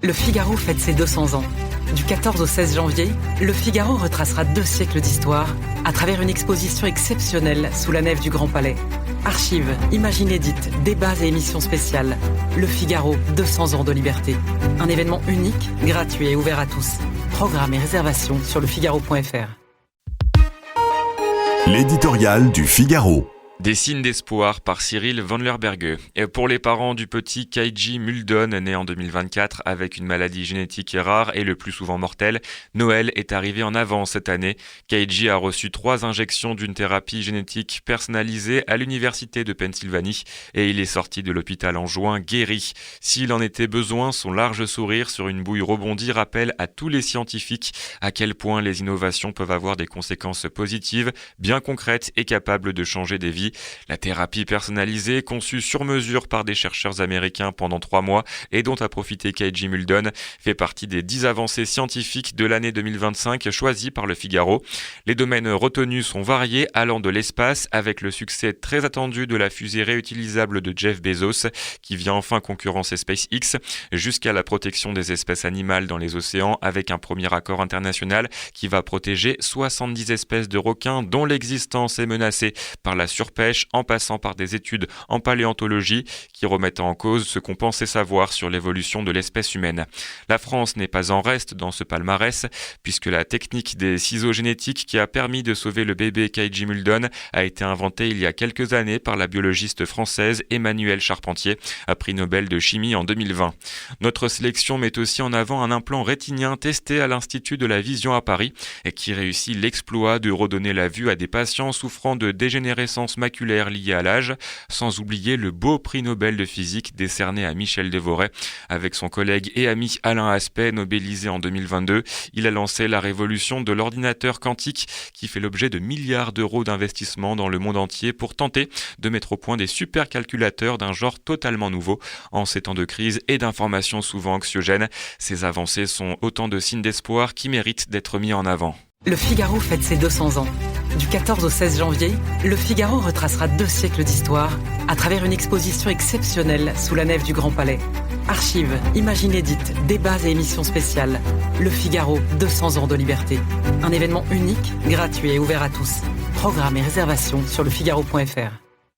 Le Figaro fête ses 200 ans. Du 14 au 16 janvier, Le Figaro retracera 2 siècles d'histoire à travers une exposition exceptionnelle sous la nef du Grand Palais. Archives, images inédites, débats et émissions spéciales. Le Figaro, 200 ans de liberté. Un événement unique, gratuit et ouvert à tous. Programmes et réservations sur lefigaro.fr. L'éditorial du Figaro. Des signes d'espoir par Cyril Vanlerberghe. Et pour les parents du petit Keiji Muldoon, né en 2024 avec une maladie génétique rare et le plus souvent mortelle, Noël est arrivé en avance cette année. Keiji a reçu 3 injections d'une thérapie génétique personnalisée à l'université de Pennsylvanie et il est sorti de l'hôpital en juin guéri. S'il en était besoin, son large sourire sur une bouille rebondie rappelle à tous les scientifiques à quel point les innovations peuvent avoir des conséquences positives, bien concrètes et capables de changer des vies. La thérapie personnalisée, conçue sur mesure par des chercheurs américains pendant 3 mois et dont a profité Keiji Muldoon, fait partie des 10 avancées scientifiques de l'année 2025 choisies par le Figaro. Les domaines retenus sont variés, allant de l'espace avec le succès très attendu de la fusée réutilisable de Jeff Bezos, qui vient enfin concurrencer SpaceX, jusqu'à la protection des espèces animales dans les océans avec un premier accord international qui va protéger 70 espèces de requins dont l'existence est menacée par la surpêche, en passant par des études en paléontologie qui remettent en cause ce qu'on pensait savoir sur l'évolution de l'espèce humaine. La France n'est pas en reste dans ce palmarès, puisque la technique des ciseaux génétiques qui a permis de sauver le bébé Keiji Muldoon a été inventée il y a quelques années par la biologiste française Emmanuelle Charpentier, prix Nobel de chimie en 2020. Notre sélection met aussi en avant un implant rétinien testé à l'Institut de la Vision à Paris et qui réussit l'exploit de redonner la vue à des patients souffrant de dégénérescence maculaire liée à l'âge, sans oublier le beau prix Nobel de physique décerné à Michel Devoret. Avec son collègue et ami Alain Aspect, nobelisé en 2022, il a lancé la révolution de l'ordinateur quantique qui fait l'objet de milliards d'euros d'investissement dans le monde entier pour tenter de mettre au point des supercalculateurs d'un genre totalement nouveau. En ces temps de crise et d'informations souvent anxiogènes, ces avancées sont autant de signes d'espoir qui méritent d'être mis en avant. Le Figaro fête ses 200 ans. Du 14 au 16 janvier, Le Figaro retracera 2 siècles d'histoire à travers une exposition exceptionnelle sous la nef du Grand Palais. Archives, images inédites, débats et émissions spéciales. Le Figaro, 200 ans de liberté. Un événement unique, gratuit et ouvert à tous. Programmes et réservations sur lefigaro.fr.